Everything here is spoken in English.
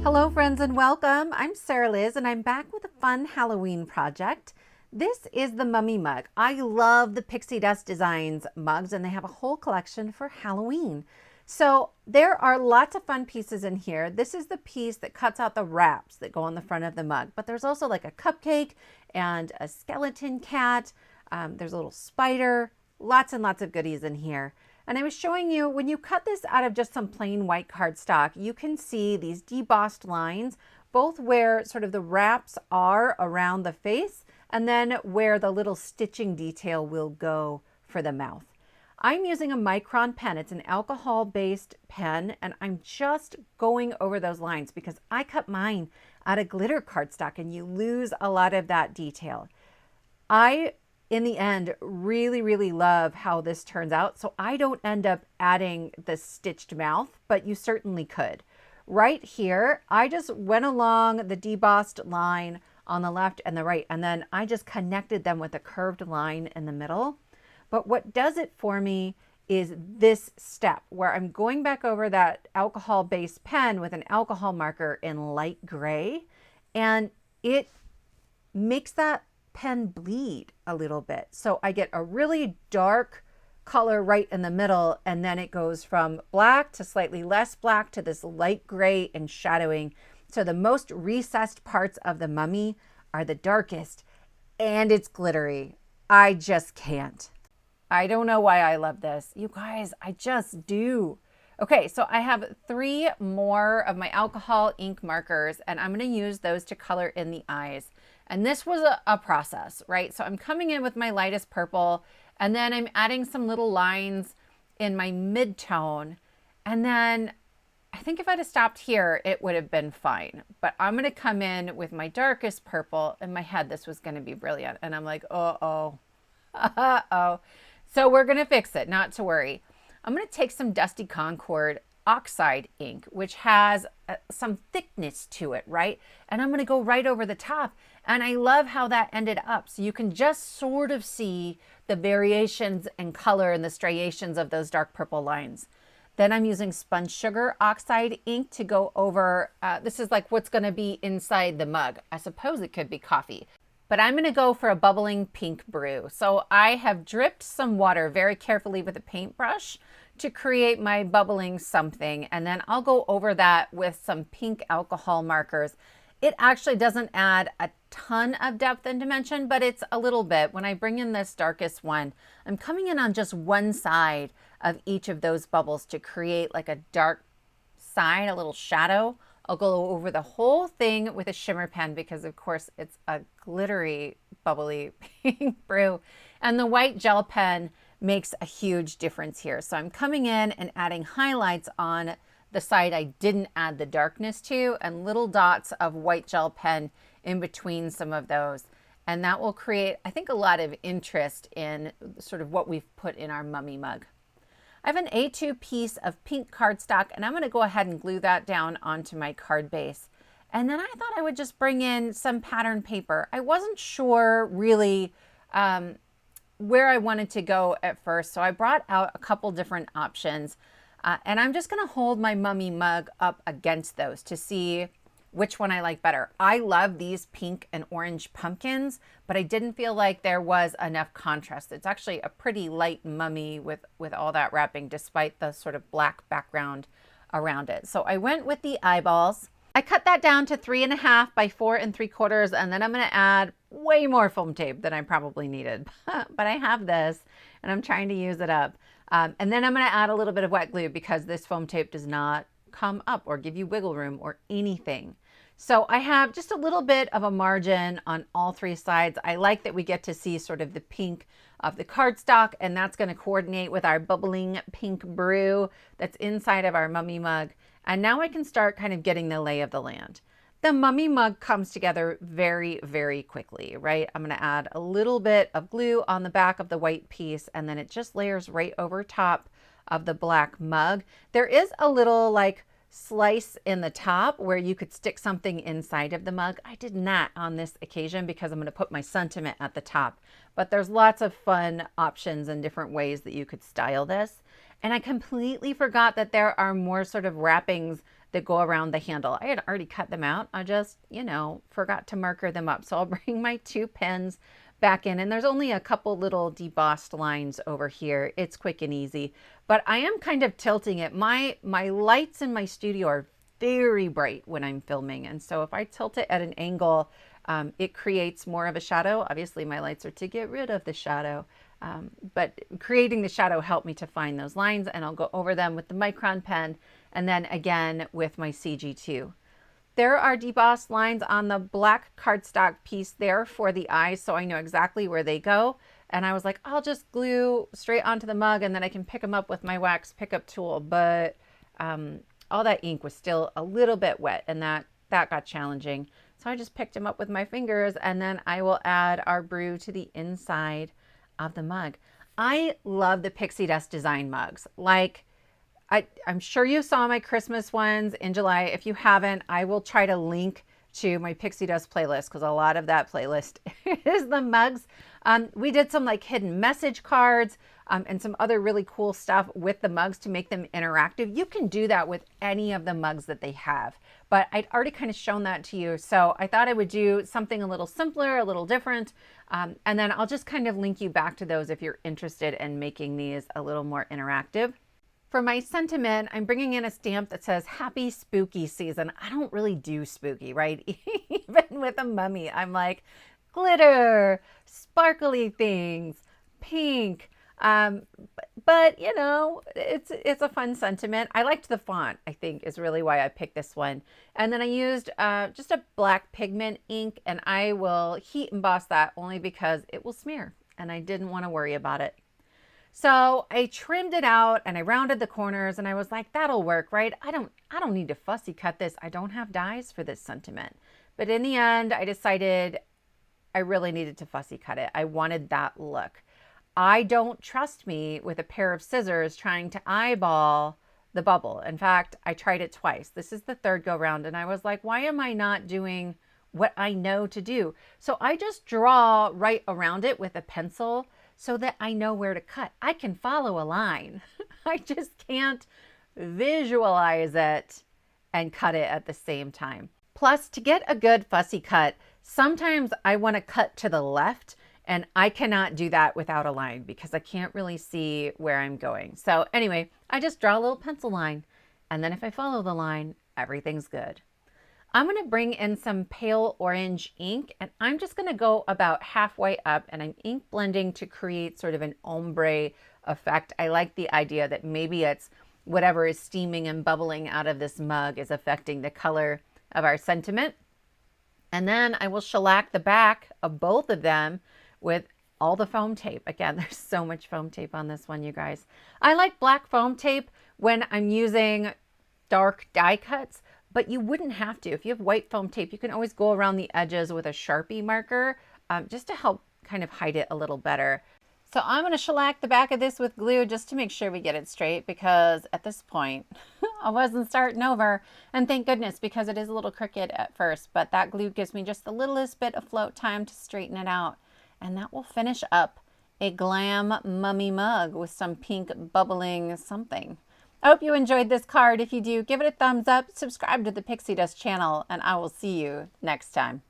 Hello friends and welcome. I'm Sarah Liz and I'm back with a fun Halloween project. This is the mummy mug. I love the Pixi Dust Designs mugs and they have a whole collection for Halloween. So there are lots of fun pieces in here. This is the piece that cuts out the wraps that go on the front of the mug, but there's also like a cupcake and a skeleton cat. There's a little spider, lots and lots of goodies in here. And I was showing you, when you cut this out of just some plain white cardstock, you can see these debossed lines, both where sort of the wraps are around the face and then where the little stitching detail will go for the mouth. I'm using a micron pen. It's an alcohol-based pen, and I'm just going over those lines because I cut mine out of glitter cardstock and you lose a lot of that detail. In the end, really love how this turns out. So I don't end up adding the stitched mouth, but you certainly could. Right here, I just went along the debossed line on the left and the right, and then I just connected them with a curved line in the middle. But what does it for me is this step where I'm going back over that alcohol-based pen with an alcohol marker in light gray, and it makes that pen bleed a little bit. So I get a really dark color right in the middle, and then it goes from black to slightly less black to this light gray and shadowing. So the most recessed parts of the mummy are the darkest, and it's glittery. I just can't. I don't know why I love this. You guys, I just do. Okay, so I have 3 more of my alcohol ink markers, and I'm going to use those to color in the eyes. And this was a process, right? So I'm coming in with my lightest purple, and then I'm adding some little lines in my mid-tone. And then I think if I'd have stopped here, it would have been fine. But I'm going to come in with my darkest purple. In my head, this was going to be brilliant. And I'm like, uh-oh. So we're going to fix it, not to worry. I'm going to take some Dusty Concord oxide ink, which has some thickness to it, right? And I'm going to go right over the top. And I love how that ended up. So you can just sort of see the variations in color and the striations of those dark purple lines. Then I'm using Spun Sugar oxide ink to go over, this is like what's going to be inside the mug. I suppose it could be coffee. But I'm going to go for a bubbling pink brew. So I have dripped some water very carefully with a paintbrush to create my bubbling something. And then I'll go over that with some pink alcohol markers. It actually doesn't add a ton of depth and dimension, but it's a little bit. When I bring in this darkest one, I'm coming in on just one side of each of those bubbles to create like a dark side, a little shadow. I'll go over the whole thing with a shimmer pen because of course it's a glittery, bubbly pink brew. And the white gel pen makes a huge difference here. So I'm coming in and adding highlights on the side I didn't add the darkness to, and little dots of white gel pen in between some of those. And that will create, I think, a lot of interest in sort of what we've put in our mummy mug. I have an A2 piece of pink cardstock, and I'm going to go ahead and glue that down onto my card base. And then I thought I would just bring in some pattern paper. I wasn't sure really where I wanted to go at first, so I brought out a couple different options. And I'm just going to hold my mummy mug up against those to see which one I like better. I love these pink and orange pumpkins, but I didn't feel like there was enough contrast. It's actually a pretty light mummy with all that wrapping, despite the sort of black background around it. So I went with the eyeballs. I cut that down to 3.5 by 4 3/4, and then I'm going to add way more foam tape than I probably needed. But I have this, and I'm trying to use it up. And then I'm going to add a little bit of wet glue because this foam tape does not come up or give you wiggle room or anything. So I have just a little bit of a margin on all 3 sides. I like that we get to see sort of the pink of the cardstock, and that's going to coordinate with our bubbling pink brew that's inside of our mummy mug. And now I can start kind of getting the lay of the land. The mummy mug comes together very quickly, right? I'm going to add a little bit of glue on the back of the white piece, and then it just layers right over top of the black mug. There is a little like slice in the top where you could stick something inside of the mug. I did not on this occasion because I'm going to put my sentiment at the top, but there's lots of fun options and different ways that you could style this. And I completely forgot that there are more sort of wrappings that go around the handle. I had already cut them out. I just, forgot to marker them up. So I'll bring my 2 pins back in, and there's only a couple little debossed lines over here. It's quick and easy, but I am kind of tilting it. My lights in my studio are very bright when I'm filming, and so if I tilt it at an angle, it creates more of a shadow. Obviously my lights are to get rid of the shadow, but creating the shadow helped me to find those lines, and I'll go over them with the micron pen and then again with my CG2. There are debossed lines on the black cardstock piece there for the eyes, so I know exactly where they go. And I was like, I'll just glue straight onto the mug and then I can pick them up with my wax pickup tool. But all that ink was still a little bit wet, and that got challenging. So I just picked them up with my fingers, and then I will add our brew to the inside of the mug. I love the Pixie Dust Design mugs. Like, I'm sure you saw my Christmas ones in July. If you haven't, I will try to link to my Pixie Dust playlist, because a lot of that playlist is the mugs. We did some like hidden message cards and some other really cool stuff with the mugs to make them interactive. You can do that with any of the mugs that they have, but I'd already kind of shown that to you. So I thought I would do something a little simpler, a little different. And then I'll just kind of link you back to those if you're interested in making these a little more interactive. For my sentiment, I'm bringing in a stamp that says Happy Spooky Season. I don't really do spooky, right? Even with a mummy, I'm like glitter, sparkly things, pink. But it's a fun sentiment. I liked the font, I think, is really why I picked this one. And then I used just a black pigment ink, and I will heat emboss that only because it will smear, and I didn't want to worry about it. So I trimmed it out and I rounded the corners, and I was like, that'll work, right? I don't need to fussy cut this. I don't have dies for this sentiment. But in the end, I decided I really needed to fussy cut it. I wanted that look. I don't trust me with a pair of scissors trying to eyeball the bubble. In fact, I tried it twice. This is the third go round, and I was like, why am I not doing what I know to do? So I just draw right around it with a pencil so that I know where to cut. I can follow a line. I just can't visualize it and cut it at the same time. Plus, to get a good fussy cut, sometimes I want to cut to the left, and I cannot do that without a line because I can't really see where I'm going. So anyway, I just draw a little pencil line, and then if I follow the line, everything's good. I'm going to bring in some pale orange ink, and I'm just going to go about halfway up, and I'm ink blending to create sort of an ombre effect. I like the idea that maybe it's whatever is steaming and bubbling out of this mug is affecting the color of our sentiment. And then I will shellac the back of both of them with all the foam tape. Again, there's so much foam tape on this one, you guys. I like black foam tape when I'm using dark die cuts, but you wouldn't have to. If you have white foam tape, you can always go around the edges with a Sharpie marker just to help kind of hide it a little better. So I'm going to shellac the back of this with glue just to make sure we get it straight, because at this point I wasn't starting over, and thank goodness, because it is a little crooked at first, but that glue gives me just the littlest bit of float time to straighten it out, and that will finish up a glam mummy mug with some pink bubbling something. I hope you enjoyed this card. If you do, give it a thumbs up, subscribe to the Pixie Dust channel, and I will see you next time.